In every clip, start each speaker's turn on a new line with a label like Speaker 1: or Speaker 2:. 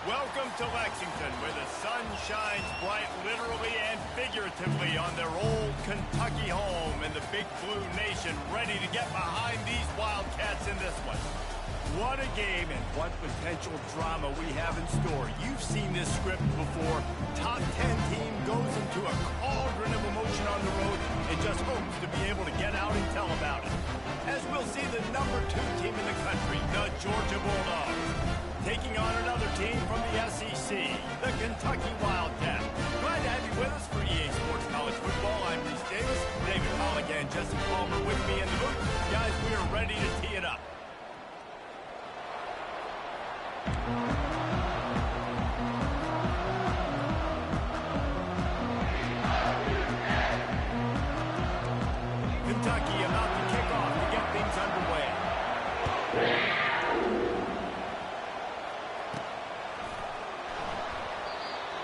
Speaker 1: Welcome to Lexington, where the sun shines bright literally and figuratively on their old Kentucky home, and the Big Blue Nation ready to get behind these Wildcats in this one. What a game and what potential drama we have in store. You've seen this script before. Top 10 team goes into a cauldron of emotion on the road and just hopes to be able to get out and tell about it. As we'll see the number 2 team in the country, the Georgia Bulldogs, taking on another team from the SEC, the Kentucky Wildcats. Glad to have you with us for EA Sports College Football. I'm Reese Davis, David Pollock and Jesse Palmer with me in the booth. Guys, we are ready to tee it up. Kentucky about to kick off to get things underway.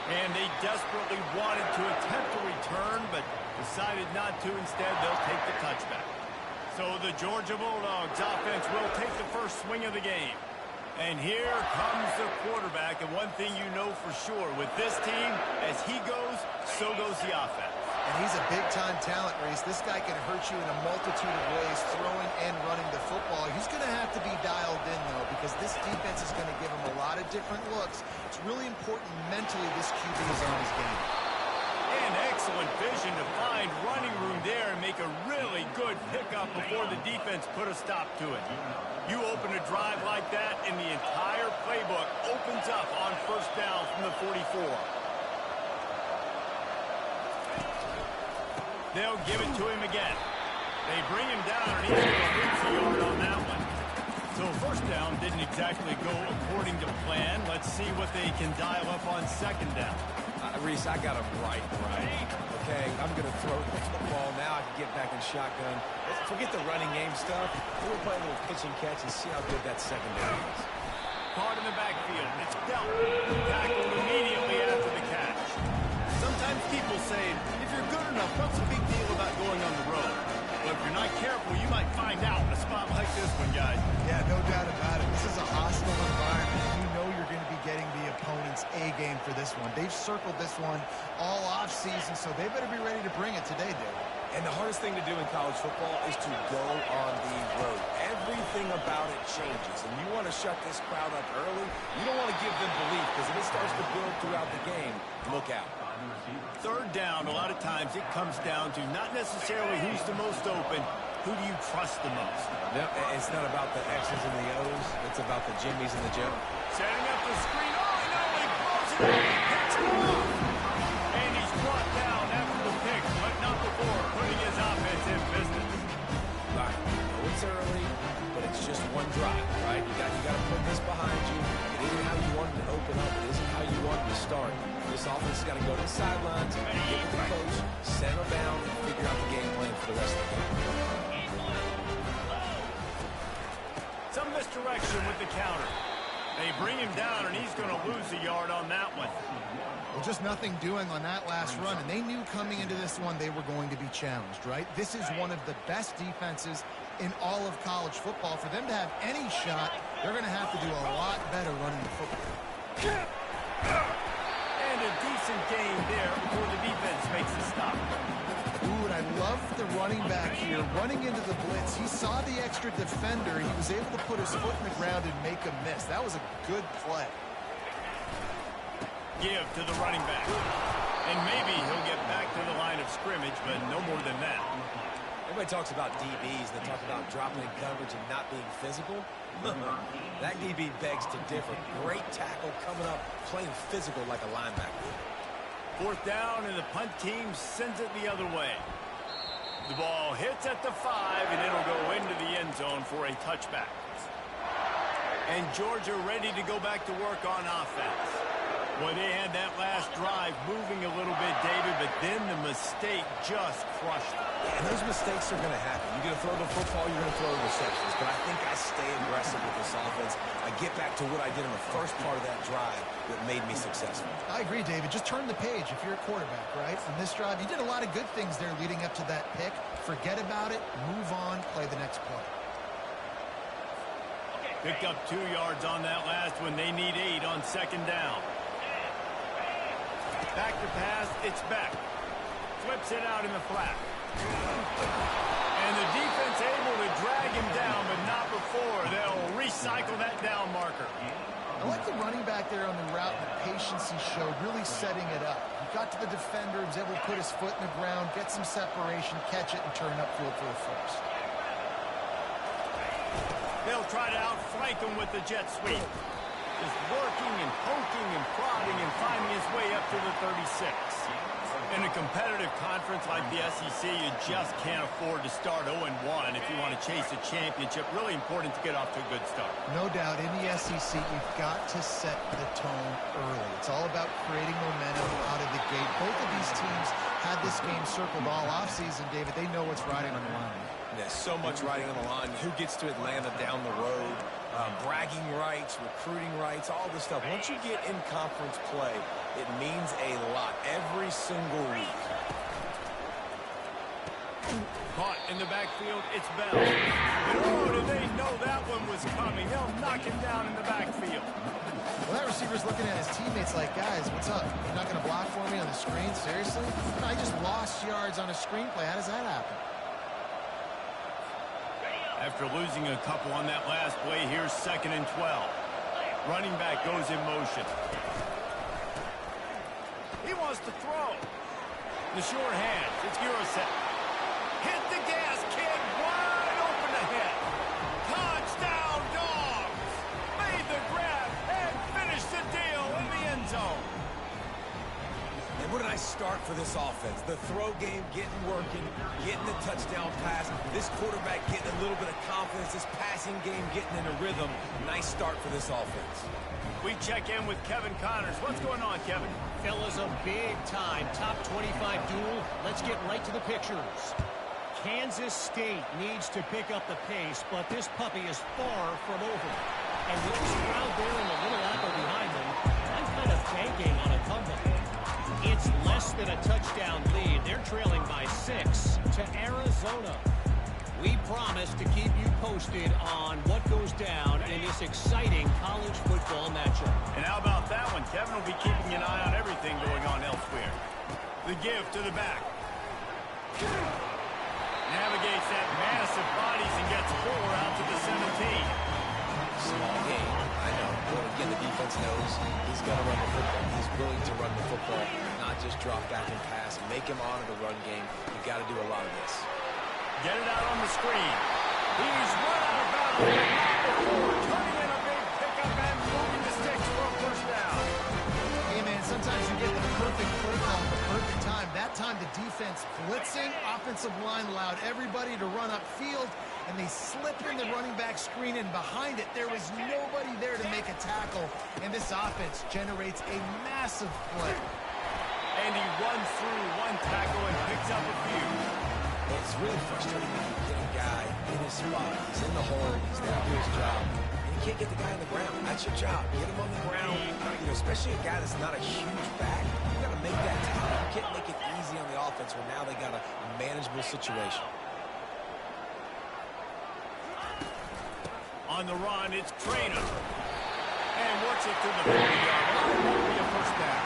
Speaker 1: And they desperately wanted to attempt a return, but decided not to. Instead, they'll take the touchback. So the Georgia Bulldogs offense will take the first swing of the game. And here comes the quarterback, and one thing you know for sure, with this team, as he goes, so goes the offense.
Speaker 2: And he's a big-time talent, Reese. This guy can hurt you in a multitude of ways, throwing and running the football. He's going to have to be dialed in, though, because this defense is going to give him a lot of different looks. It's really important mentally this QB is on his game.
Speaker 1: And excellent vision to find running room there and make a really good pickup before the defense put a stop to it. You open a drive like that, and the entire playbook opens up on first down from the 44. They'll give it to him again. They bring him down, and he's going to lose a yard on that one. So first down didn't exactly go according to plan. Let's see what they can dial up on second down.
Speaker 3: Reese, I got him right. Okay, I'm going to throw the football now. I can get back in shotgun. Forget the running game stuff. We'll play a little pitch and catch and see how good that second down is.
Speaker 1: Caught in the backfield. It's dealt. Tackled immediately after the catch. Sometimes people say, if you're good enough, what's the big deal about going on the road? But if you're not careful, you might find out in a spot like this one, guys.
Speaker 2: Yeah, no doubt about it. This is a hostile environment. You know you're going to be getting the opponent's A game for this one. They've circled this one all offseason, so they better be ready to bring it today, David.
Speaker 3: And the hardest thing to do in college football is to go on the road. Everything about it changes, and you want to shut this crowd up early. You don't want to give them belief, because if it starts to build throughout the game, look out.
Speaker 1: Third down, a lot of times it comes down to not necessarily who's the most open, who do you trust the most?
Speaker 3: Yep, it's not about the X's and the O's. It's about the Jimmies and the Joes.
Speaker 1: Setting up the screen. Oh, no, he blows it up. He picks it off. And he's brought down after the pick, but not before putting his offense in business.
Speaker 3: Right. It's early, but it's just one drive, right? You got to put this behind you. It isn't how you wanted to open up. It isn't how you wanted to start. This offense has got to go to the sidelines, get with the coach, settle down, and figure out the game plan for the rest of the game.
Speaker 1: Some misdirection with the counter. They bring him down, and he's going to lose a yard on that one.
Speaker 2: Well, just nothing doing on that last run, and they knew coming into this one they were going to be challenged, right? This is one of the best defenses in all of college football. For them to have any shot, they're going to have to do a lot better running the football.
Speaker 1: And a decent gain there before the defense makes the stop.
Speaker 2: Ooh, and I love the running back here running into the blitz. He saw the extra defender. He was able to put his foot in the ground and make a miss. That was a good play.
Speaker 1: Give to the running back. And maybe he'll get back to the line of scrimmage, but no more than that.
Speaker 3: Everybody talks about DBs. They talk about dropping in coverage and not being physical. That DB begs to differ. Great tackle coming up, playing physical like a linebacker.
Speaker 1: Fourth down, and the punt team sends it the other way. The ball hits at the 5, and it'll go into the end zone for a touchback. And Georgia ready to go back to work on offense. Boy, they had that last drive moving a little bit, David, but then the mistake just crushed them.
Speaker 3: And those mistakes are going to happen. You're going to throw the football, you're going to throw interceptions. But I think I stay aggressive with this offense. I get back to what I did in the first part of that drive that made me successful.
Speaker 2: I agree, David. Just turn the page if you're a quarterback, right? From this drive, you did a lot of good things there leading up to that pick. Forget about it, move on, play the next play.
Speaker 1: Picked up 2 yards on that last one. They need 8 on second down. Back to pass. It's Beck. Flips it out in the flat. And the defense able to drag him down, but not before. They'll recycle that down marker.
Speaker 2: I like the running back there on the route, the patience he showed, really setting it up. He got to the defender, was able to put his foot in the ground, get some separation, catch it, and turn upfield for the first.
Speaker 1: They'll try to outflank him with the jet sweep. Just working and poking and prodding and finding his way up to the 36. In a competitive conference like the SEC, you just can't afford to start 0-1 if you want to chase a championship. Really important to get off to a good start.
Speaker 2: No doubt, in the SEC, you've got to set the tone early. It's all about creating momentum out of the gate. Both of these teams had this game circled all offseason, David. They know what's riding on the line.
Speaker 3: There's so much riding on the line. Who gets to Atlanta down the road? Bragging rights, recruiting rights, all this stuff. Once you get in conference play, it means a lot every single week.
Speaker 1: Caught in the backfield, it's Bell. And oh, did they know that one was coming? They'll knock him down in the backfield.
Speaker 2: Well, that receiver's looking at his teammates like, guys, what's up? You're not going to block for me on the screen? Seriously? I just lost yards on a screenplay. How does that happen?
Speaker 1: After losing a couple on that last play, here's 2nd and 12. Running back goes in motion. He wants to throw. The sure hands. It's Urasek. Hit the gas, kid. Wide open ahead. Touchdown, Dogs. Made the grab and finished the deal in the end zone.
Speaker 3: And what a nice start for this offense. The throw game getting working, getting the touchdown pass. This quarterback getting a little bit of confidence. This passing game getting in a rhythm. Nice start for this offense.
Speaker 1: We check in with Kevin Connors. What's going on, Kevin?
Speaker 4: Fellas, a big-time top 25 duel. Let's get right to the pictures. Kansas State needs to pick up the pace, but this puppy is far from over. And with this crowd there and the little apple behind them, I'm kind of banking on a comeback. It's less than a touchdown lead. They're trailing by 6 to Arizona. We promise to keep you posted on what goes down in this exciting college football matchup.
Speaker 1: And how about that one? Kevin will be keeping an eye on everything going on elsewhere. The give to the back. Navigates that massive bodies and gets 4 out to the 17.
Speaker 3: Small game, I know. But again, the defense knows he's got to run the football. He's willing to run the football, not just drop back and pass. Make him honor the run game. You got to do a lot of this.
Speaker 1: Get it out on the screen. He's run out of bounds, but not before. Turning in a big pickup and moving the sticks for a first down.
Speaker 2: Hey, man, sometimes you get the perfect play call at the perfect time. That time the defense blitzing, offensive line allowed everybody to run upfield, and they slip in the running back screen, and behind it, there was nobody there to make a tackle, and this offense generates a massive play.
Speaker 1: And he runs through one tackle and picks up a few.
Speaker 3: It's really frustrating when you get a guy in his spot. He's in the hole. He's there to do his job. And you can't get the guy on the ground. That's your job. Get him on the ground. You know, especially a guy that's not a huge back. You got to make that tackle. You can't make it easy on the offense where now they got a manageable situation.
Speaker 1: On the run, it's Trainer. And works it to the 40-yard line. That'll be a first down.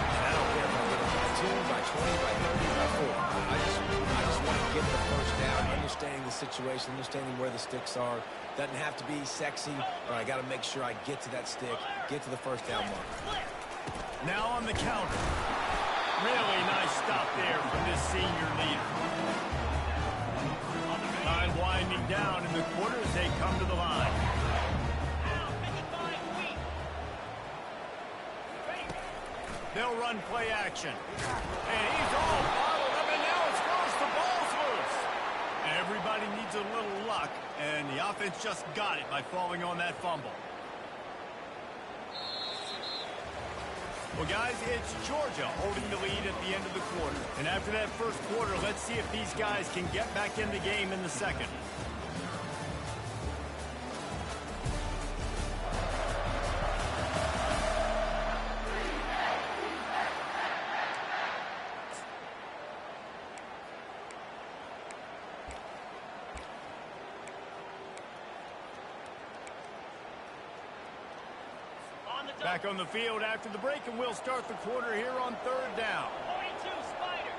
Speaker 3: And I don't care if I get it by 2, by 20, by 30, by 4. I just want to get the first down, understanding the situation, understanding where the sticks are. Doesn't have to be sexy, but I got to make sure I get to that stick, get to the first down mark.
Speaker 1: Now on the counter. Really nice stop there from this senior leader. Time winding down in the quarter as they come to the line. They'll run play action. And he's all bottled up, and now it's close. The ball's loose. Everybody needs a little luck, and the offense just got it by falling on that fumble. Well, guys, it's Georgia holding the lead at the end of the quarter. And after that first quarter, let's see if these guys can get back in the game in the second. Back on the field after the break, and we'll start the quarter here on third down.
Speaker 5: 42 Spider.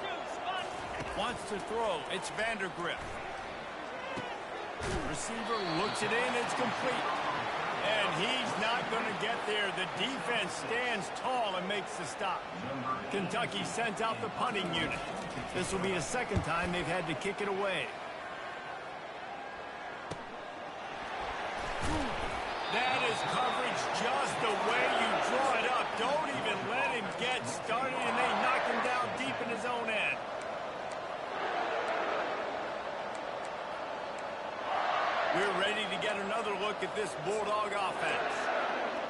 Speaker 5: 4-2 Spider.
Speaker 1: Wants to throw. It's Vandergrift. Receiver looks it in. It's complete. And he's not going to get there. The defense stands tall and makes the stop. Kentucky sends out the punting unit. This will be a second time they've had to kick it away. That is coverage just the way you draw it up. Don't even let him get started, and they knock him down deep in his own end. We're ready to get another look at this Bulldog offense.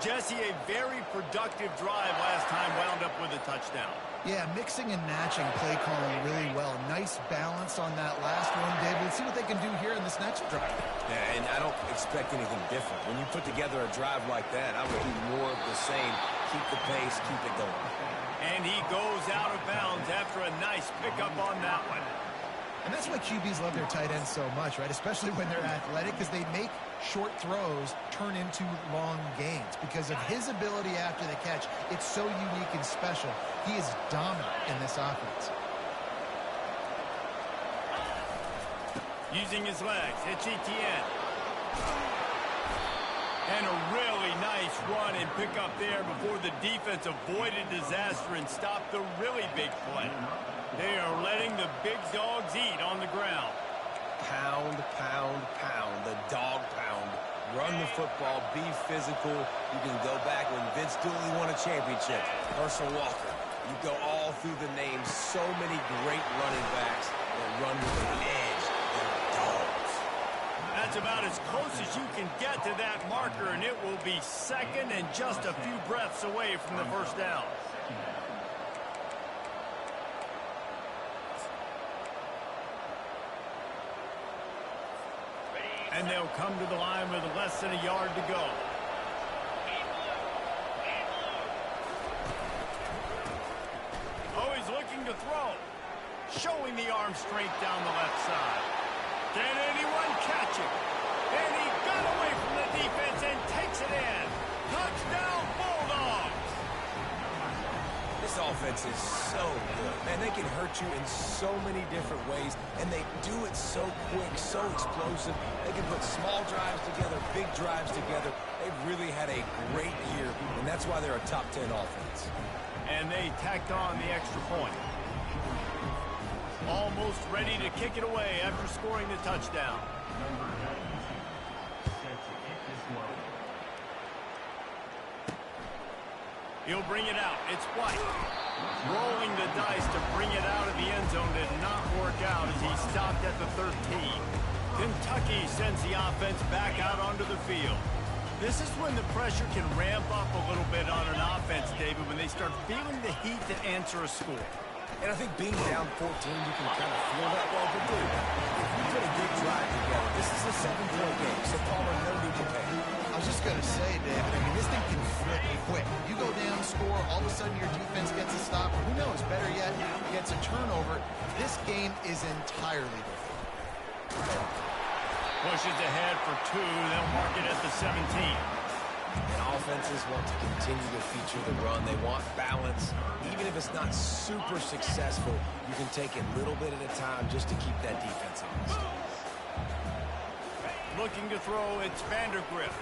Speaker 1: Jesse, a very productive drive last time, wound up with a touchdown.
Speaker 2: Yeah, mixing and matching play calling really well. Nice balance on that last one, David. Let's see what they can do here in this next drive.
Speaker 3: Yeah, and I don't expect anything different. When you put together a drive like that, I would do more of the same. Keep the pace, keep it going.
Speaker 1: And he goes out of bounds after a nice pickup on that one.
Speaker 2: And that's why QBs love their tight ends so much, right? Especially when they're athletic, because they make short throws turn into long gains. Because of his ability after the catch, it's so unique and special. He is dominant in this offense.
Speaker 1: Using his legs, it's Etienne. And a really nice run and pick up there before the defense avoided disaster and stopped the really big play. They are letting the big dogs eat on the ground.
Speaker 3: Pound, pound, pound. The dog pound. Run the football. Be physical. You can go back when Vince Dooley won a championship. Herschel Walker. You go all through the names. So many great running backs that run with an edge. They're dogs.
Speaker 1: That's about as close as you can get to that marker, and it will be second and just a few breaths away from the first down. And they'll come to the line with less than a yard to go. Oh, he's looking to throw. Showing the arm strength down the left side. Can anyone catch it? And he got away from the defense and takes it in. Touchdown, Bulldogs!
Speaker 3: This offense is so good. Man, they can hurt you in so many different ways, and they do it so quick, so explosive. They can put small drives together, big drives together. They've really had a great year, and that's why they're a top 10 offense.
Speaker 1: And they tacked on the extra point. Almost ready to kick it away after scoring the touchdown. He'll bring it out. It's White. Rolling the dice to bring it out of the end zone did not work out as he stopped at the 13. Kentucky sends the offense back out onto the field. This is when the pressure can ramp up a little bit on an offense, David, when they start feeling the heat to answer a score.
Speaker 3: And I think being down 14, you can kind of feel that well. But dude, if we put a good drive together, this is a 7-point game, so Palmer, no need to pay.
Speaker 2: I was just going to say, David, I mean, this thing can flip quick. You go down, score, all of a sudden your defense gets a stop. Who knows? Better yet, gets a turnover. This game is entirely different.
Speaker 1: Pushes ahead for 2. They'll mark it at the 17.
Speaker 3: And offenses want to continue to feature the run. They want balance. Even if it's not super successful, you can take it a little bit at a time just to keep that defense honest.
Speaker 1: Looking to throw, it's Vandergrift.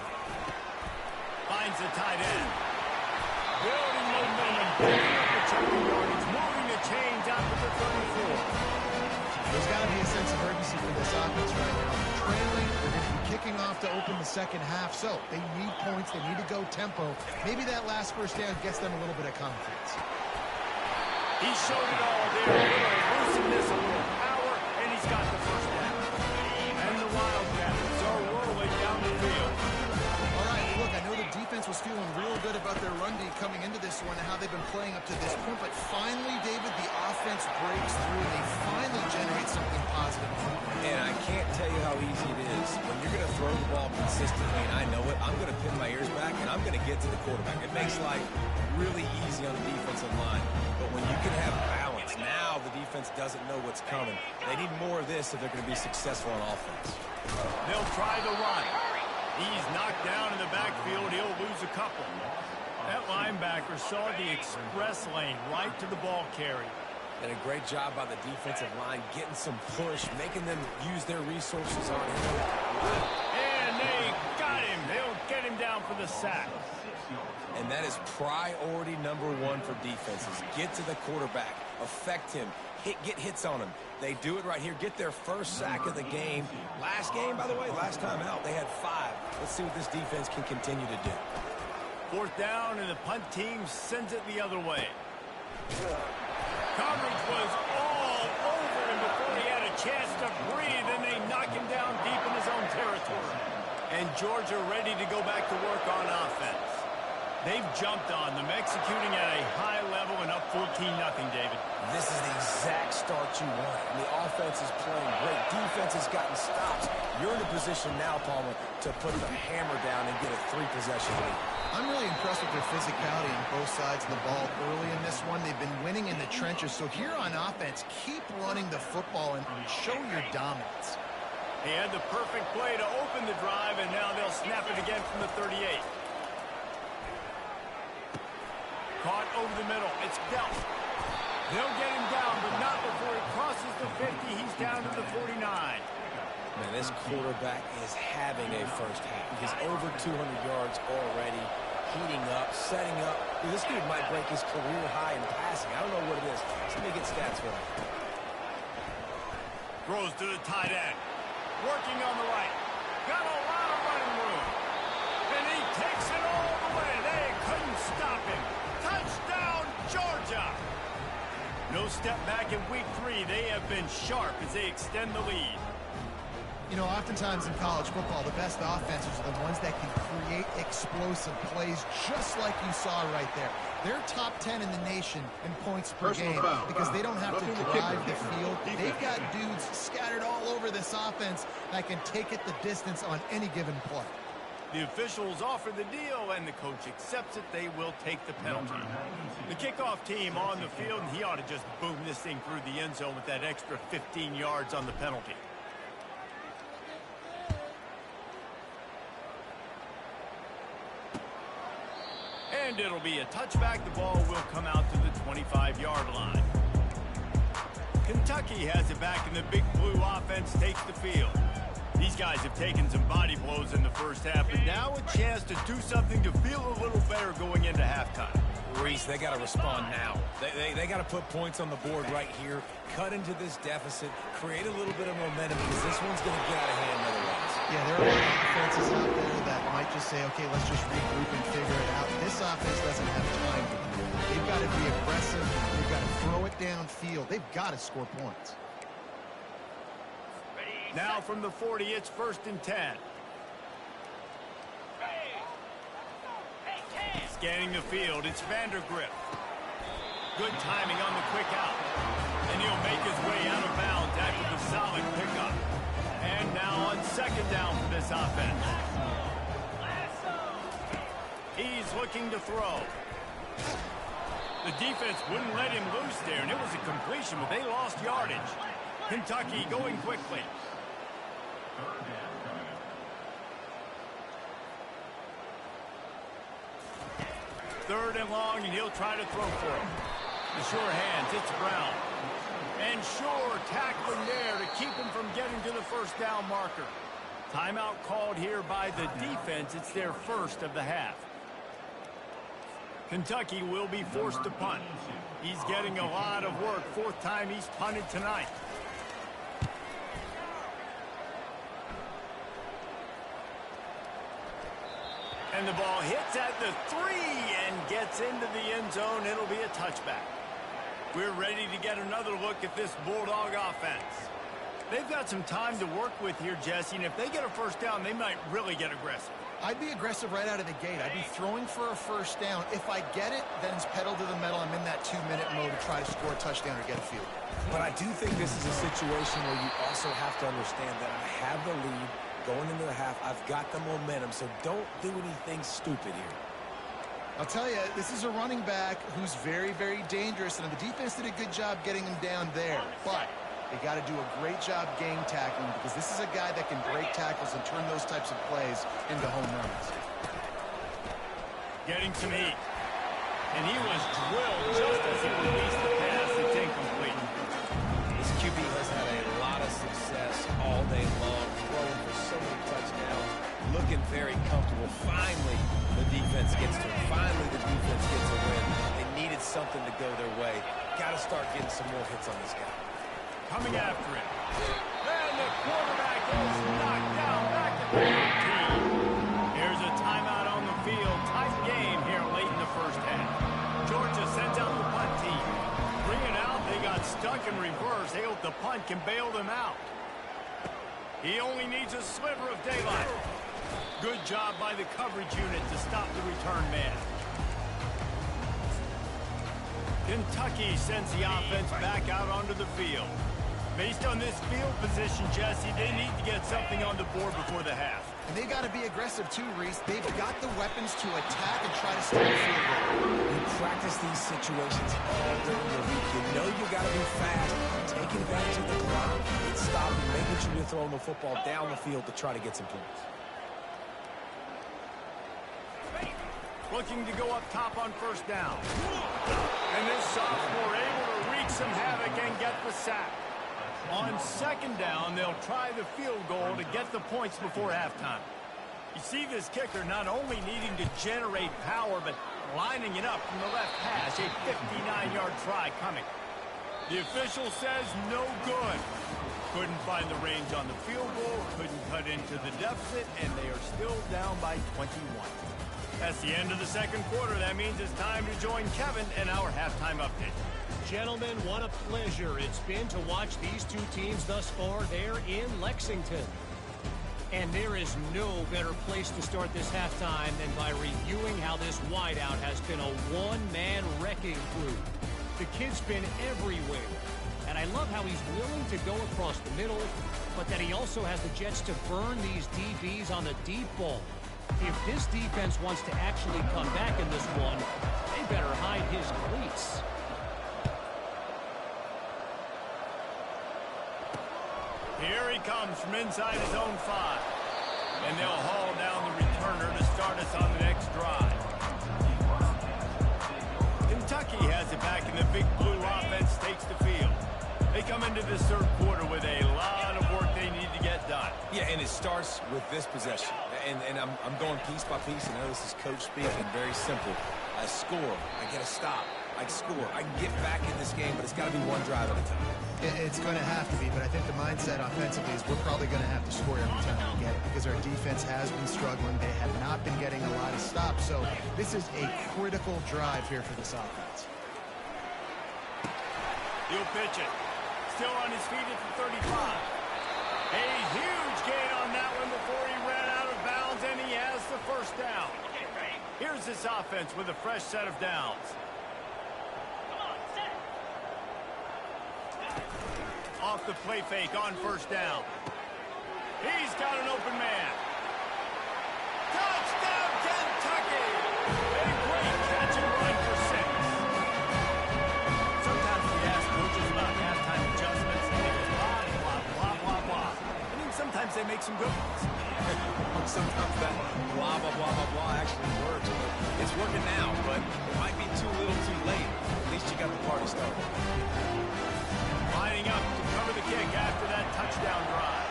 Speaker 1: Finds the tight end. Building momentum, building up the chucking yardage, moving the chains out to the 34.
Speaker 2: There's got to be a sense of urgency for this offense right now. Trailing, they're going to be kicking off to open the second half, so they need points, they need to go tempo. Maybe that last first down gets them a little bit of confidence.
Speaker 1: He showed it all there, a little elusiveness, a little power, and he's got the first down. And the Wildcats are whirling down the field.
Speaker 2: All right, look, I know the defense was feeling real good about their run D coming into this one and how they've been playing up to this point, but finally, David, the offense breaks through. They finally generate something positive.
Speaker 3: And I can't tell you how easy it is. When you're going to throw the ball consistently, and I know it, I'm going to pin my ears back, and I'm going to get to the quarterback. It makes life really easy on the defensive line. But when you can have balance, now the defense doesn't know what's coming. They need more of this if they're going to be successful on offense.
Speaker 1: They'll try the run. He's knocked down in the backfield. He'll lose a couple. That linebacker saw the express lane right to the ball carrier.
Speaker 3: And a great job by the defensive line getting some push, making them use their resources on him.
Speaker 1: And they got him. They'll get him down for the sack.
Speaker 3: And that is priority number one for defenses. Get to the quarterback. Affect him. Get hits on him. They do it right here. Get their first sack of the game. Last game, by the way, last time out, they had 5. Let's see what this defense can continue to do.
Speaker 1: 4th down, and the punt team sends it the other way. Coverage was all over him before he had a chance to breathe, and they knock him down deep in his own territory. And Georgia ready to go back to work on offense. They've jumped on them, executing at a high level and up 14-0, David.
Speaker 3: This is the exact start you want. And the offense is playing great. Defense has gotten stops. You're in a position now, Palmer, to put the hammer down and get a 3-possession lead.
Speaker 2: I'm really impressed with their physicality on both sides of the ball early in this one. They've been winning in the trenches. So here on offense, keep running the football and show your dominance.
Speaker 1: He had the perfect play to open the drive, and now they'll snap it again from the 38. Caught over the middle. It's dealt. They'll get him down, but not before he crosses the 50. He's down to the 49.
Speaker 3: Man, this quarterback is having a first half. He's over 200 yards already, heating up, setting up. Dude, this dude might break his career high in passing. I don't know what it is. Let me get stats for him.
Speaker 1: Throws to the tight end. Working on the right. Got a lot of running room. And he takes it all the way. They couldn't stop him. Touchdown, Georgia! No step back in week 3. They have been sharp as they extend the lead.
Speaker 2: You know, oftentimes in college football, the best offenses are the ones that can create explosive plays, just like you saw right there. They're top 10 in the nation in points per game because they don't have to drive the field. They've got dudes scattered all over this offense that can take it the distance on any given play.
Speaker 1: The officials offer the deal, and the coach accepts it. They will take the penalty. The kickoff team on the field, and he ought to just boom this thing through the end zone with that extra 15 yards on the penalty. And it'll be a touchback. The ball will come out to the 25-yard line. Kentucky has it back, and the Big Blue offense takes the field. These guys have taken some body blows in the first half, but now a chance to do something to feel a little better going into halftime.
Speaker 3: Reese, they got to respond now. They got to put points on the board right here, cut into this deficit, create a little bit of momentum because this one's going to get out of hand otherwise.
Speaker 2: Yeah, there are a lot of offenses out there that might just say, okay, let's just regroup and figure it out. This offense doesn't have time to do that. They've got to be aggressive. They've got to throw it downfield. They've got to score points.
Speaker 1: Now from the 40, it's 1st and 10. Scanning the field, it's Vandergrift. Good timing on the quick out. And he'll make his way out of bounds after the solid pickup. And now on 2nd down for this offense. He's looking to throw. The defense wouldn't let him loose there, and it was a completion, but they lost yardage. Kentucky going quickly. 3rd and long, and he'll try to throw for it. The sure hands, it's Brown. And Shore tackling there to keep him from getting to the 1st down marker. Timeout called here by the defense. It's their first of the half. Kentucky will be forced to punt. He's getting a lot of work. 4th time he's punted tonight. And the ball hits at the 3 and gets into the end zone. It'll be a touchback. We're ready to get another look at this Bulldog offense. They've got some time to work with here, Jesse, and if they get a 1st down, they might really get aggressive.
Speaker 2: I'd be aggressive right out of the gate. I'd be throwing for a 1st down. If I get it, then it's pedal to the metal. I'm in that 2-minute mode to try to score a touchdown or get a field.
Speaker 3: But I do think this is a situation where you also have to understand that I have the lead going into the half. I've got the momentum, so don't do anything stupid here.
Speaker 2: I'll tell you, this is a running back who's very, very dangerous, and the defense did a good job getting him down there. But They got to do a great job game tackling because this is a guy that can break tackles and turn those types of plays into home runs.
Speaker 1: Getting some heat. And he was drilled just as he released the pass. It's incomplete.
Speaker 3: This QB has had a lot of success all day long, throwing for so many touchdowns, looking very comfortable. Finally, the defense gets to him. Finally, the defense gets a win. They needed something to go their way. Got to start getting some more hits on this guy.
Speaker 1: Coming after it. And the quarterback is knocked down back at the 13. Here's a timeout on the field. Tight game here late in the first half. Georgia sends out the punt team. Bring it out. They got stuck in reverse. They hope the punt can bail them out. He only needs a sliver of daylight. Good job by the coverage unit to stop the return man. Kentucky sends the offense back out onto the field. Based on this field position, Jesse, they need to get something on the board before the half.
Speaker 2: And they got to be aggressive too, Reese. They've got the weapons to attack and try to steal the field goal.
Speaker 3: You practice these situations all during the week. You know you got to be fast, take advantage of the clock, and stop and making sure you're throwing the football down the field to try to get some points.
Speaker 1: Looking to go up top on first down. And this sophomore able to wreak some havoc and get the sack. On second down, they'll try the field goal to get the points before halftime. You see this kicker not only needing to generate power, but lining it up from the left hash. A 59-yard try coming. The official says no good. Couldn't find the range on the field goal, couldn't cut into the deficit, and they are still down by 21. That's the end of the second quarter. That means it's time to join Kevin and our halftime update.
Speaker 4: Gentlemen, what a pleasure it's been to watch these two teams thus far there in Lexington. And there is no better place to start this halftime than by reviewing how this wideout has been a one-man wrecking crew. The kid's been everywhere. And I love how he's willing to go across the middle, but that he also has the jets to burn these DBs on the deep ball. If this defense wants to actually come back in this one, they better hide his cleats.
Speaker 1: Here he comes from inside his own 5. And they'll haul down the returner to start us on the next drive. Kentucky has it back in the big blue offense, takes the field. They come into this third quarter with a lot of work they need to get done.
Speaker 3: Yeah, and it starts with this possession. And I'm going piece by piece. I know this is coach speaking, very simple. I score, I get a stop, I score. I can get back in this game, but it's got to be one drive at a time.
Speaker 2: It's going to have to be, but I think the mindset offensively is we're probably going to have to score every time we get it because our defense has been struggling. They have not been getting a lot of stops, so this is a critical drive here for this offense.
Speaker 1: He'll pitch it. Still on his feet at the 35. A huge gain on that one before he ran out of bounds, and he has the first down. Here's this offense with a fresh set of downs. Off the play fake on first down. He's got an open man. Touchdown, Kentucky! A great catch and run for 6. Sometimes we ask coaches about halftime adjustments, and they go blah, blah, blah, blah, blah. I mean, sometimes they make some good ones.
Speaker 3: Sometimes that blah, blah, blah, blah, blah actually works. It's working now, but it might be too little too late. At least you got the party started.
Speaker 1: Lining up to cover the kick after that touchdown drive.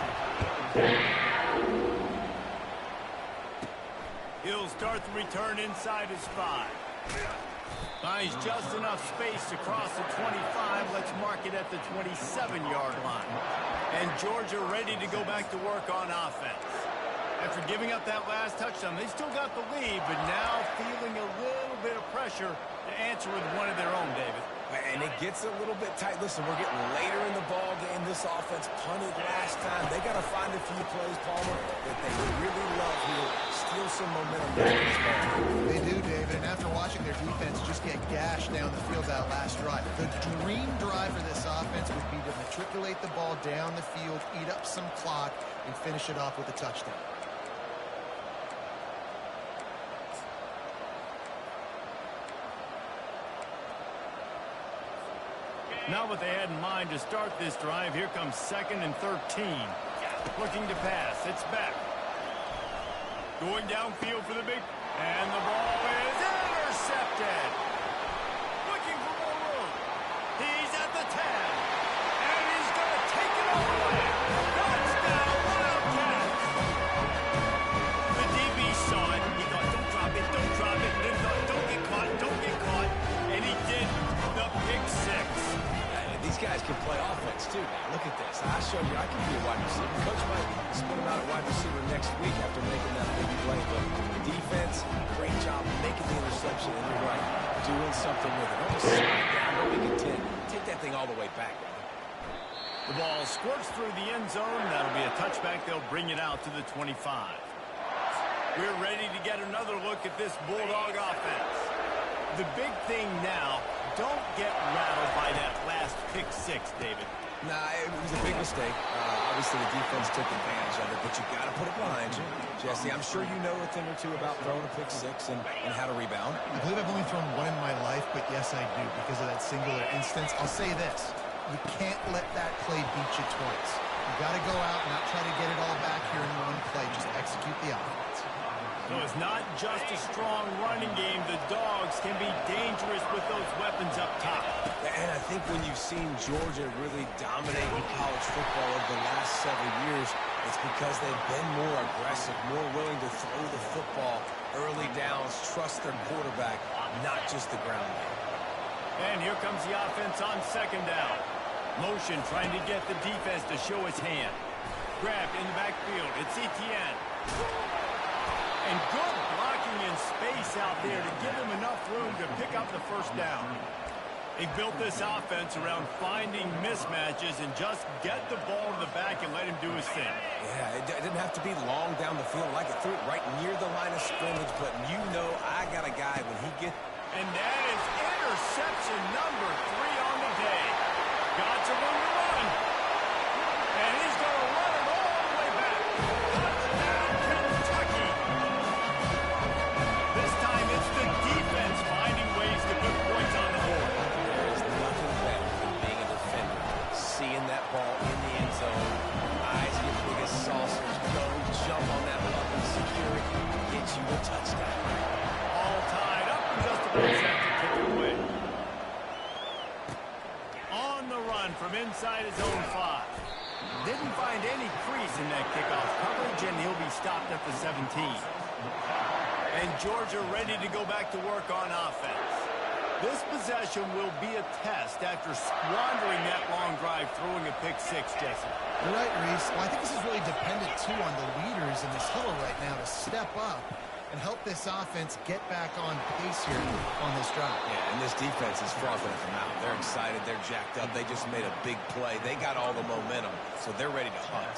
Speaker 1: He'll start the return inside his 5. Finds just enough space to cross the 25. Let's mark it at the 27-yard line. And Georgia ready to go back to work on offense. After giving up that last touchdown, they still got the lead, but now feeling a little bit of pressure to answer with one of their own, David.
Speaker 3: And it gets a little bit tight. Listen, we're getting later in the ball game. This offense punted last time. They got to find a few plays, Palmer, that they really love here. Steal some momentum back in this ball game.
Speaker 2: They do, David, and after watching their defense just get gashed down the field that last drive, the dream drive for this offense would be to matriculate the ball down the field, eat up some clock, and finish it off with a touchdown.
Speaker 1: Not what they had in mind to start this drive. Here comes 2nd and 13. Looking to pass. It's back. Going downfield for the big. And the ball is intercepted. Looking for more room. He's at the 10. And he's going to take it all the way. Touchdown, Wildcats. The DB saw it. He thought, don't drop it, don't drop it. Then thought, don't get caught, don't get caught. And he did the pick six.
Speaker 3: These guys can play offense, too. Now, look at this. I showed you I can be a wide receiver. Coach might split him out at wide receiver next week after making that big play. But the defense, great job making the interception. And you're right, doing something with it. Don't just slide down, don't make it 10. Take that thing all the way back, brother.
Speaker 1: The ball squirts through the end zone. That'll be a touchback. They'll bring it out to the 25. We're ready to get another look at this Bulldog offense. The big thing now, don't get rattled by that last pick six, David.
Speaker 3: Nah, it was a big mistake. Obviously, the defense took advantage of it, but you got to put it behind you. Jesse, I'm sure you know a thing or two about throwing a pick six and how to rebound.
Speaker 2: I believe I've only thrown one in my life, but yes, I do, because of that singular instance. I'll say this. You can't let that play beat you twice. You got to go out and not try to get it all back here in one play. Just execute the offense.
Speaker 1: So it's not just a strong running game. The Dogs can be dangerous with those weapons up top.
Speaker 3: And I think when you've seen Georgia really dominate in college football over the last several years, it's because they've been more aggressive, more willing to throw the football early downs, trust their quarterback, not just the ground game.
Speaker 1: And here comes the offense on 2nd down. Motion trying to get the defense to show his hand. Grabbed in the backfield. It's Etienne. And good blocking in space out there to give him enough room to pick up the first down. They built this offense around finding mismatches and just get the ball to the back and let him do his thing.
Speaker 3: Yeah, it didn't have to be long down the field. Like it threw it right near the line of scrimmage, but you know I got a guy when he gets...
Speaker 1: And that is interception number 3 on the day. Got some room to run. And he's going to run it all the way back. Touchdown, Kentucky. This time it's the defense finding ways to put points on the board.
Speaker 3: There is nothing better than being a defender. Seeing that ball in the end zone. Eyes get big as saucers. Go jump on that ball and secure it. Get you a touchdown.
Speaker 1: All tied up and just about set to kick it away. On the run from inside his own 5. Didn't find any crease in that kickoff coverage, and he'll be stopped at the 17. And Georgia ready to go back to work on offense. This possession will be a test after squandering that long drive throwing a pick six, Jesse.
Speaker 2: You're right, Reese. Well, I think this is really dependent, too, on the leaders in this huddle right now to step up and help this offense get back on pace here on this drive.
Speaker 3: Yeah, and this defense is frothing at the mouth. They're excited. They're jacked up. They just made a big play. They got all the momentum, so they're ready to hunt.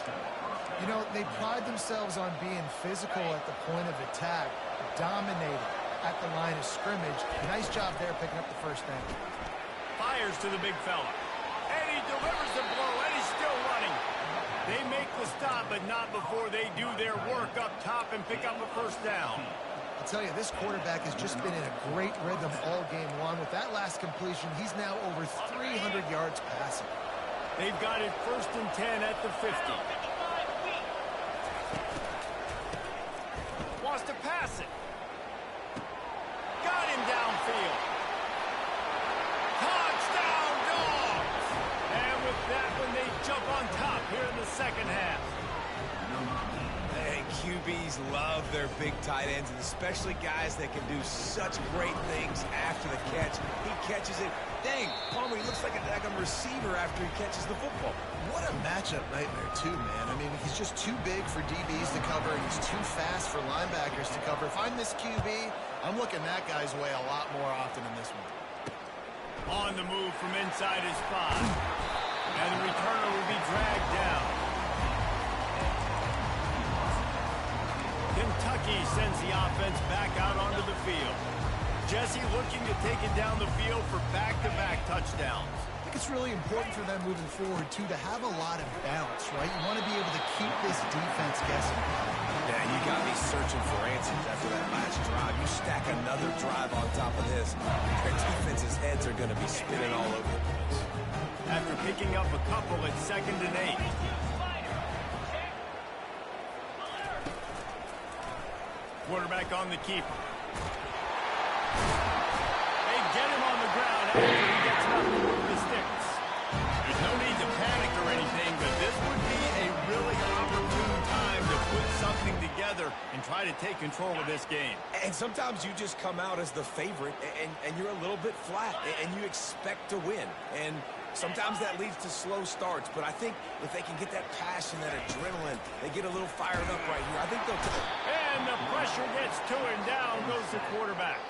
Speaker 2: You know, they pride themselves on being physical at the point of attack, dominating at the line of scrimmage. Nice job there picking up the first down.
Speaker 1: Fires to the big fella. And he delivers the blow, and he's still running. They make the stop, but not before they do their work up top and pick up a first down.
Speaker 2: I'll tell you, this quarterback has just been in a great rhythm all game long. With that last completion, he's now over 300 yards passing.
Speaker 1: They've got it 1st and 10 at the 50. Wants to pass it. Got him downfield. Touchdown, Dogs! And with that one, they jump on top here in the second half.
Speaker 3: And QBs love their big tight ends, and especially guys that can do such great things after the catch. He catches it. Dang, Palmer, he looks like a daggum receiver after he catches the football.
Speaker 2: What a matchup nightmare, too, man. I mean, he's just too big for DBs to cover, and he's too fast for linebackers to cover. If I'm this QB, I'm looking that guy's way a lot more often in this one.
Speaker 1: On the move from inside his 5. And the returner will be dragged down. Kentucky sends the offense back out onto the field. Jesse looking to take it down the field for back-to-back touchdowns.
Speaker 2: I think it's really important for them moving forward, too, to have a lot of balance, right? You want to be able to keep this defense guessing.
Speaker 3: Yeah, you got me searching for answers after that last drive. You stack another drive on top of this, their defense's heads are going to be spinning all over the place.
Speaker 1: After picking up a couple, it's 2nd and 8. Quarterback on the keeper. They get him on the ground after he gets up to move the sticks. There's no need to panic or anything, but this would be a really opportune time to put something together and try to take control of this game.
Speaker 3: And sometimes you just come out as the favorite, and you're a little bit flat, and you expect to win. And sometimes that leads to slow starts, but I think if they can get that passion, that adrenaline, they get a little fired up right here, I think they'll take it.
Speaker 1: And the pressure gets to him. Down goes the quarterback.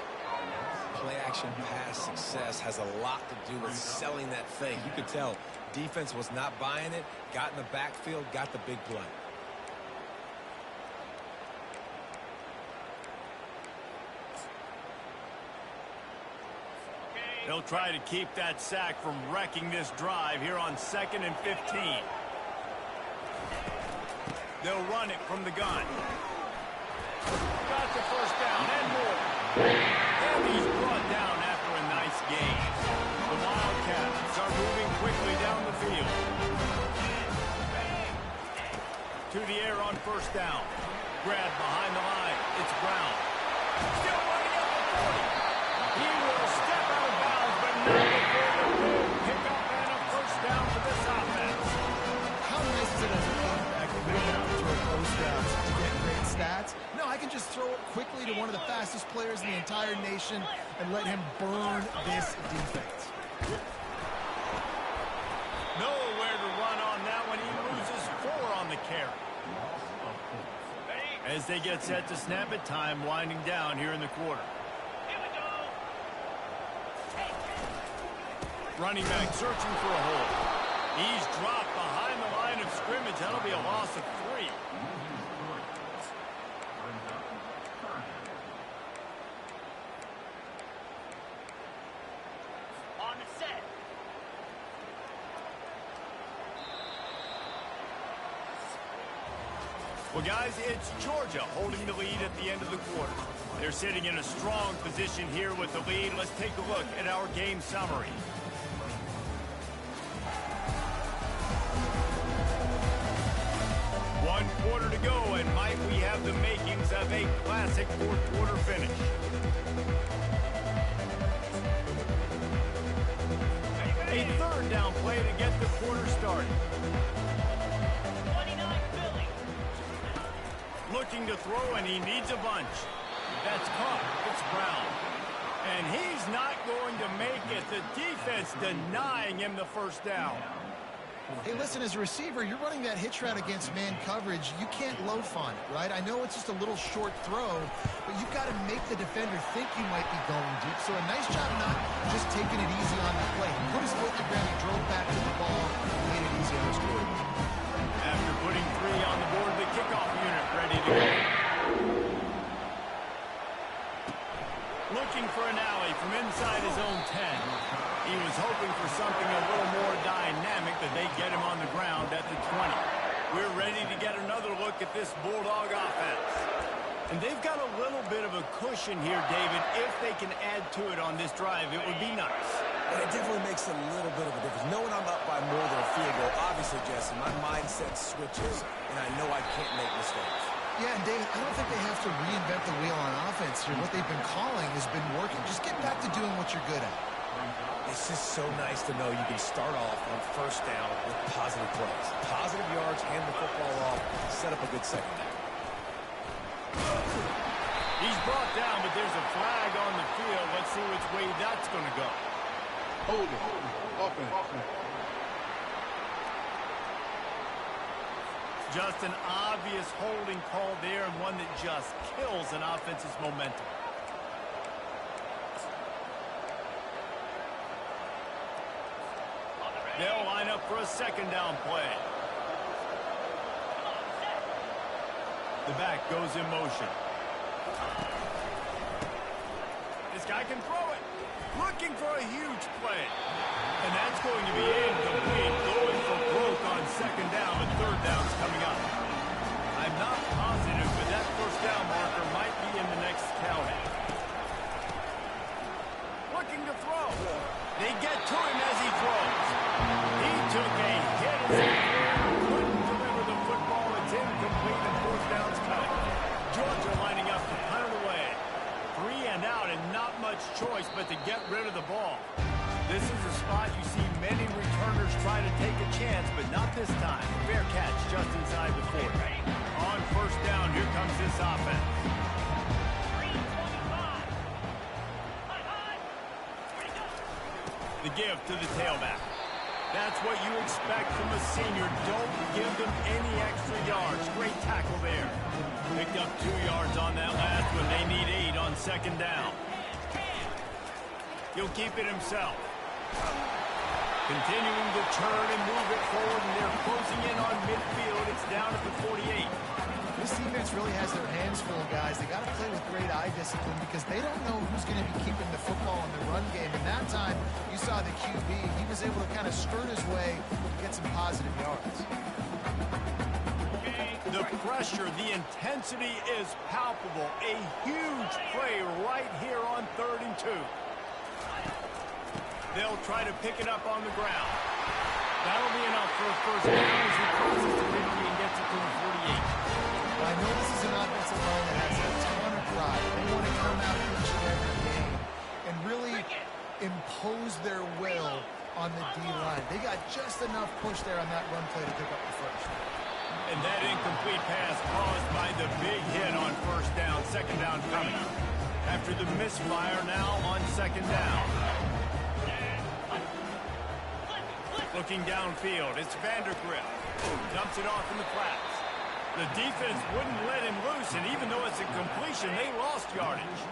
Speaker 3: Play-action pass success has a lot to do with selling that thing. You could tell defense was not buying it, got in the backfield, got the big play.
Speaker 1: They'll try to keep that sack from wrecking this drive here on 2nd and 15. They'll run it from the gun. Got the first down and more. And he's brought down after a nice gain. The Wildcats are moving quickly down the field. To the air on 1st down. Grab behind the line. It's Brown. Still running up the 40. He will step out of bounds, but not before the big pickup and a 1st down for this offense.
Speaker 2: How nice is it as a quarterback to be able to throw post downs to get great stats? No, I can just throw it quickly to one of the fastest players in the entire nation and let him burn this defense.
Speaker 1: Nowhere to run on that one. He loses 4 on the carry. As they get set to snap it, time winding down here in the quarter. Running back searching for a hole. He's dropped behind the line of scrimmage. That'll be a loss of 3.
Speaker 5: On the set.
Speaker 1: Well, guys, it's Georgia holding the lead at the end of the quarter. They're sitting in a strong position here with the lead. Let's take a look at our game summary. One quarter to go, and might we have the makings of a classic 4th quarter finish. A 3rd down play to get the quarter started.
Speaker 5: 29 Philly.
Speaker 1: Looking to throw, and he needs a bunch. That's caught. It's Brown. And he's not going to make it. The defense denying him the 1st down.
Speaker 2: Hey, listen, as a receiver, you're running that hitch route against man coverage. You can't loaf on it, right? I know it's just a little short throw, but you've got to make the defender think you might be going deep. So a nice job not just taking it easy on the play. He put his foot in the ground, he drove back to the ball, made it easy on his quarterback.
Speaker 1: After putting 3 on the board, the kickoff unit ready to go. Looking for an alley from inside his own 10. He was hoping for something a little more dynamic, but they get him on the ground at the 20. We're ready to get another look at this Bulldog offense. And they've got a little bit of a cushion here, David. If they can add to it on this drive, it would be nice.
Speaker 3: And it definitely makes a little bit of a difference. Knowing I'm up by more than a field goal, obviously, Jesse, my mindset switches, and I know I can't make mistakes.
Speaker 2: Yeah, and David, I don't think they have to reinvent the wheel on offense here. What they've been calling has been working. Just get back to doing what you're good at.
Speaker 3: It's just so nice to know you can start off on 1st down with positive plays. Positive yards, hand the football off, set up a good 2nd down.
Speaker 1: He's brought down, but there's a flag on the field. Let's see which way that's going to go.
Speaker 6: Hold it. Offense.
Speaker 1: Just an obvious holding call there, and one that just kills an offense's momentum. They'll line up for a 2nd down play. The back goes in motion. This guy can throw it. Looking for a huge play. And that's going to be incomplete. Going for broke on 2nd down, but 3rd down's coming up. I'm not positive, but that 1st down marker might be in the next count. choice but to get rid of the ball. This is a spot you see many returners try to take a chance, but not this time. Fair catch just inside the 40. On first down, here comes this offense. The give to the tailback. That's what you expect from a senior. Don't give them any extra yards. Great tackle there. Picked up 2 yards on that last one. They need 8 on second down. He'll keep it himself. Continuing to turn and move it forward, and they're closing in on midfield. It's down at the 48.
Speaker 2: This defense really has their hands full, guys. They got to play with great eye discipline because they don't know who's going to be keeping the football in the run game. And that time, you saw the QB. He was able to kind of skirt his way and get some positive yards.
Speaker 1: The pressure, the intensity is palpable. A huge play right here on 3rd and 2. They'll try to pick it up on the ground. That'll be enough for a first down as he crosses the 50 and gets it to the 48.
Speaker 2: Well, I know this is an offensive line that has a ton of pride. They want to come out each and every game and really impose their will on the D-line. They got just enough push there on that run play to pick up the first.
Speaker 1: And that incomplete pass caused by the big hit on first down. Second down coming. After the misfire, now on second down. Looking downfield, it's Vandergrift. Dumps it off in the flats. The defense wouldn't let him loose, and even though it's a completion, they lost yardage.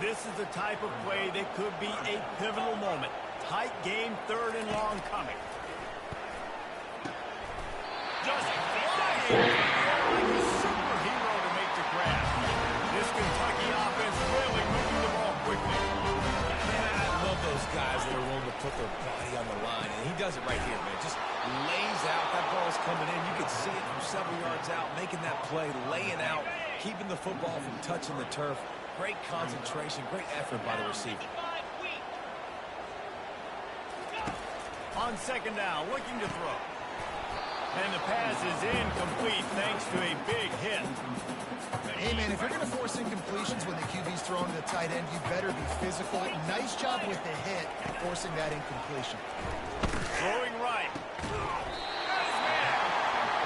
Speaker 1: This is the type of play that could be a pivotal moment. Tight game, 3rd and long coming. Just flying like a superhero to make the grab. This Kentucky offense really moving the ball quickly.
Speaker 3: I love those guys that are willing to put their body on the line, and he does it right here, man. Just lays out. That ball's coming in. You can see it from several yards out, making that play, laying out, keeping the football from touching the turf. Great concentration, great effort by the receiver.
Speaker 1: On second down, looking to throw. And the pass is incomplete thanks to a big hit.
Speaker 2: Hey, man, if you're going to force incompletions when the QB's throwing to the tight end, you better be physical. Nice job with the hit, forcing that incompletion.
Speaker 1: Throwing right.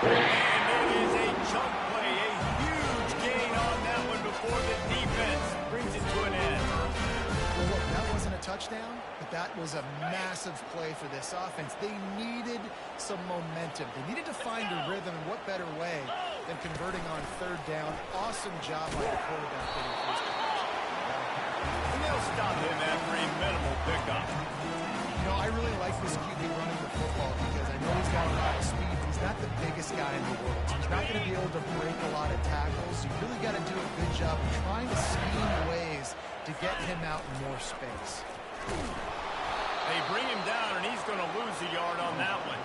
Speaker 1: And it is a chunk play, a huge gain on that one before the defense brings it to an end.
Speaker 2: Well, look, that wasn't a touchdown, but that was a massive play for this offense. They needed some momentum. They needed to find a rhythm, and what better way than converting on 3rd down. Awesome job by the quarterback getting first down.
Speaker 1: And they'll stop him after a minimal pickup.
Speaker 2: You know, I really like this QB running the football because I know he's got a lot of speed. He's not the biggest guy in the world. He's not going to be able to break a lot of tackles. You really got to do a good job of trying to scheme ways to get him out in more space.
Speaker 1: They bring him down, and he's going to lose a yard on that one.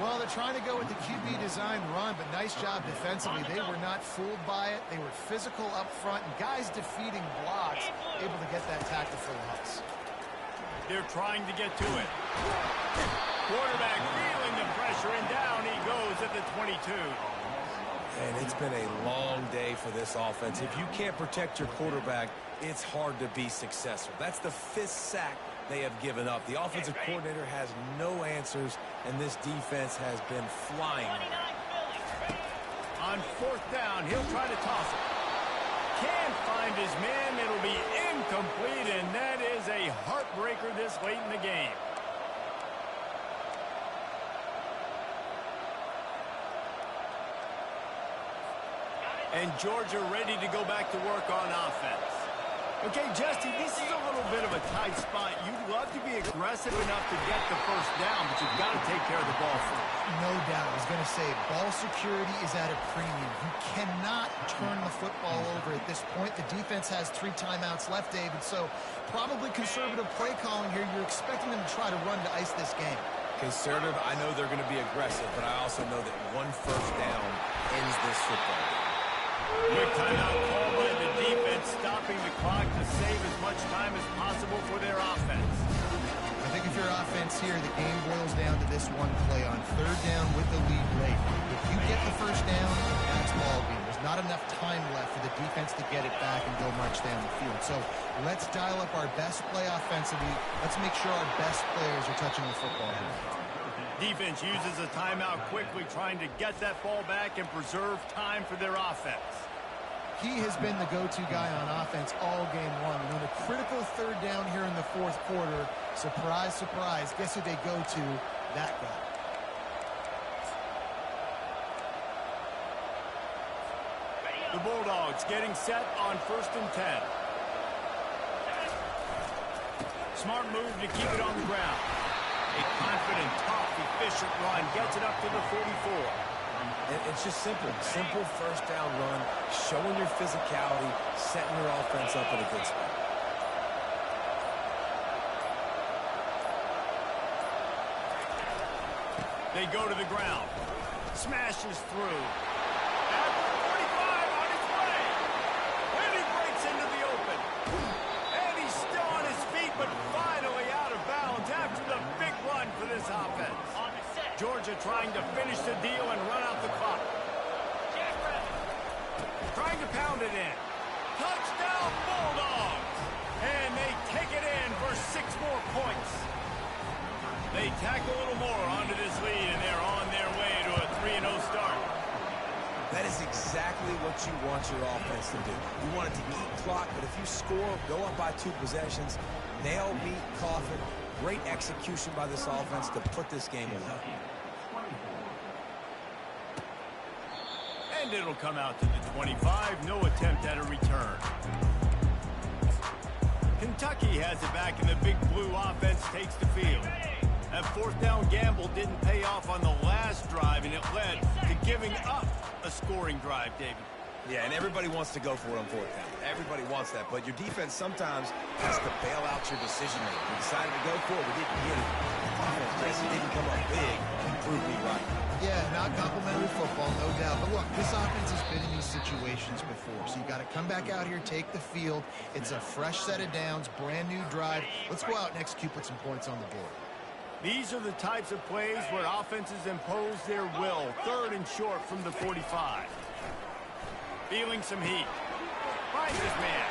Speaker 2: Well, they're trying to go with the QB design run, but nice job defensively. They were not fooled by it. They were physical up front, and guys defeating blocks, able to get that tackle for loss.
Speaker 1: They're trying to get to it. Quarterback feeling the pressure, and down he goes at the 22.
Speaker 3: And it's been a long day for this offense. If you can't protect your quarterback, it's hard to be successful. That's the 5th sack they have given up. The offensive coordinator has no answers, and this defense has been flying.
Speaker 1: On 4th down, he'll try to toss it. Can't find his man. It'll be incomplete, and that is a heartbreaker this late in the game. And Georgia ready to go back to work on offense. Okay, Justy, this is a little bit of a tight spot. You'd love to be aggressive enough to get the first down, but you've got to take care of the ball first.
Speaker 2: No doubt. I was going to say, ball security is at a premium. You cannot turn the football over at this point. The defense has 3 timeouts left, David, so probably conservative play calling here. You're expecting them to try to run to ice this game.
Speaker 3: Conservative, I know they're going to be aggressive, but I also know that 1 first down ends this football game.
Speaker 1: Quick timeout called by the defense, stopping the clock to save as much time as possible for their offense.
Speaker 2: I think if you're offense here, the game boils down to this one play on 3rd down with the lead late. If you get the first down, that's ball game. There's not a not enough time left for the defense to get it back and go march down the field. So let's dial up our best play offensively. Let's make sure our best players are touching the football here.
Speaker 1: Defense uses a timeout quickly, trying to get that ball back and preserve time for their offense.
Speaker 2: He has been the go-to guy on offense all game long. And on a critical third down here in the fourth quarter, surprise, surprise, guess who they go to? That guy.
Speaker 1: The Bulldogs getting set on 1st and 10. Smart move to keep it on the ground. A confident, tough, efficient run gets it up to the 44.
Speaker 3: It's just simple. Simple first down run, showing your physicality, setting your offense up in a good spot.
Speaker 1: They go to the ground. Smashes through. At the 45 on his way. And he breaks into the open. And he's still on his feet, but finally out of bounds after the big run for this offense.
Speaker 5: On the set.
Speaker 1: Georgia trying to finish the deal and run out the clock. Trying to pound it in. Touchdown Bulldogs! And they take it in for 6 more points. They tack a little more onto this lead, and they're on their way to a 3-0 start.
Speaker 3: That is exactly what you want your offense to do. You want it to eat clock, but if you score, go up by 2 possessions, nail, beat, coffin. Great execution by this offense to put this game away.
Speaker 1: And it'll come out to the 25. No attempt at a return. Kentucky has it back, and the big blue offense takes the field. That 4th down gamble didn't pay off on the last drive, and it led to giving up a scoring drive, David.
Speaker 3: Yeah, and everybody wants to go for it on 4th down. Everybody wants that, but your defense sometimes has to bail out your decision-making. We decided to go for it. We didn't get it. Jesse didn't come up big and prove me right.
Speaker 2: Yeah, not complimentary football, no doubt. But look, this offense has been in these situations before. So you got to come back out here, take the field. It's a fresh set of downs, brand new drive. Let's go out and execute, put some points on the board.
Speaker 1: These are the types of plays where offenses impose their will. 3rd and short from the 45. Feeling some heat. Finds his man.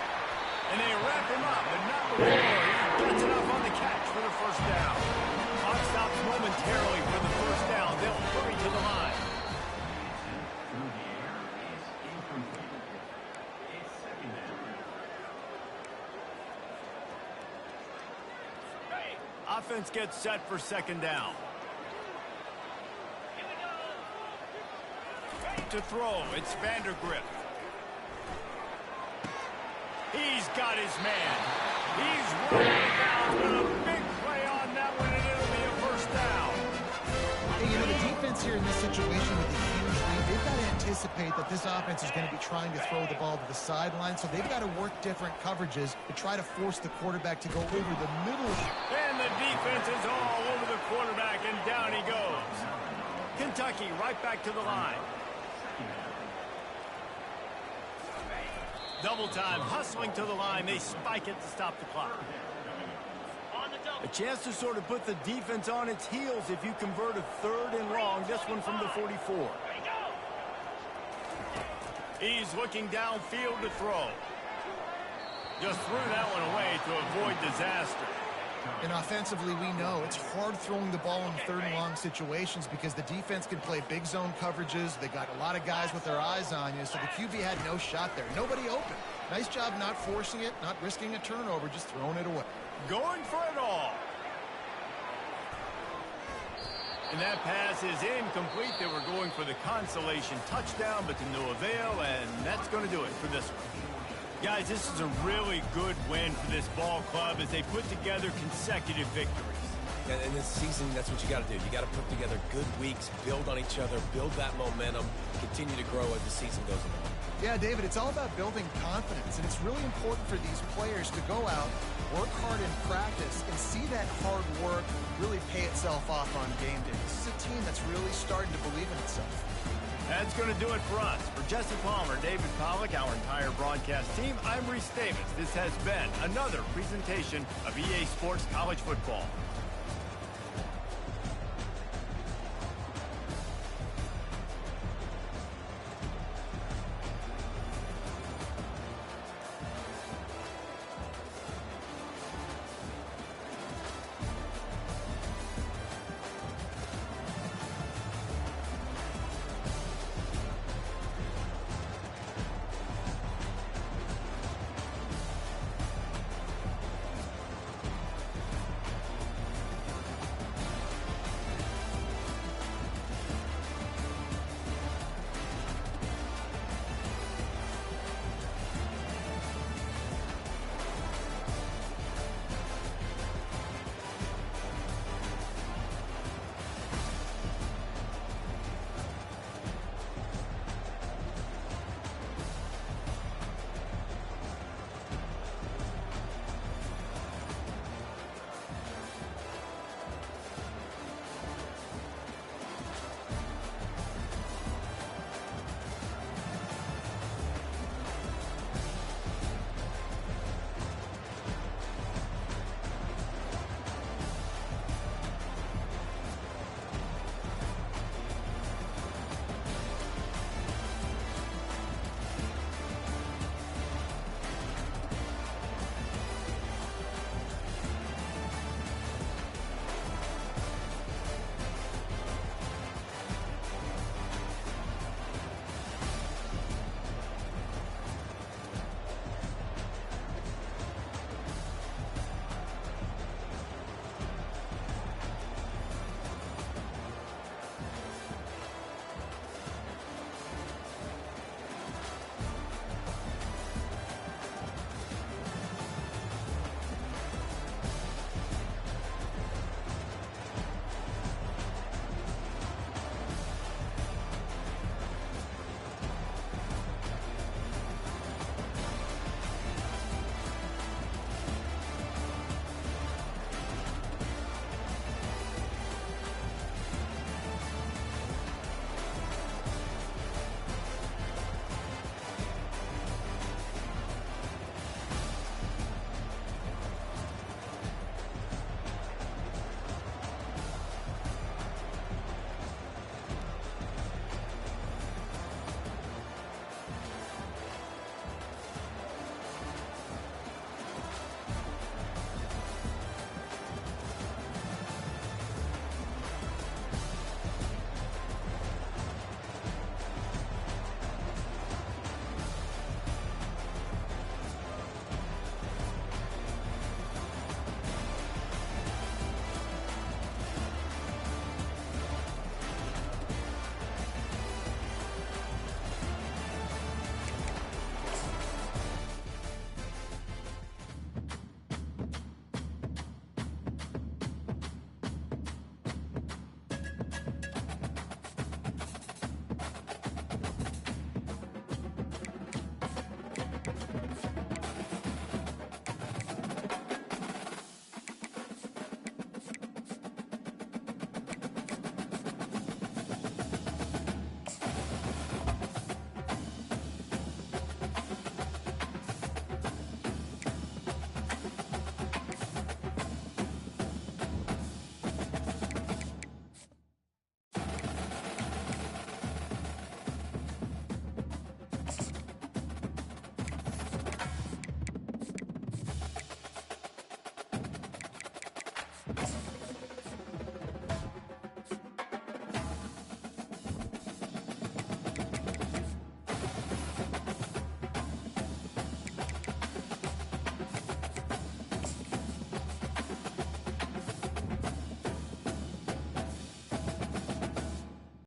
Speaker 1: And they wrap him up, but not before he gets enough on the catch for the 1st down. Clock stops momentarily for the 1st down. They'll hurry to the line. Offense gets set for 2nd down. To throw, it's Vandergrift. He's got his man. He's running down with a big play on that one, and it'll be a 1st down.
Speaker 2: Hey, you know, the defense here in this situation with the huge lead, they've got to anticipate that this offense is going to be trying to throw the ball to the sideline, so they've got to work different coverages to try to force the quarterback to go over the middle.
Speaker 1: And the defense is all over the quarterback, and down he goes. Kentucky right back to the line. Double time, hustling to the line. They spike it to stop the clock. A chance to sort of put the defense on its heels if you convert a 3rd and long. This one from the 44. He's looking downfield to throw. Just threw that one away to avoid disaster.
Speaker 2: And offensively, we know it's hard throwing the ball in 3rd and long situations because the defense can play big zone coverages. They got a lot of guys with their eyes on you, so the QB had no shot there. Nobody open. Nice job not forcing it, not risking a turnover, just throwing it away.
Speaker 1: Going for it all. And that pass is incomplete. They were going for the consolation touchdown, but to no avail, and that's going to do it for this one. Guys, this is a really good win for this ball club as they put together consecutive victories.
Speaker 3: And in this season, that's what you got to do. You got to put together good weeks, build on each other, build that momentum, continue to grow as the season goes on.
Speaker 2: Yeah, David, it's all about building confidence, and it's really important for these players to go out, work hard in practice, and see that hard work really pay itself off on game day. This is a team that's really starting to believe in itself.
Speaker 1: That's going to do it for us. For Jesse Palmer, David Pollack, our entire broadcast team, I'm Reese Davis. This has been another presentation of EA Sports College Football.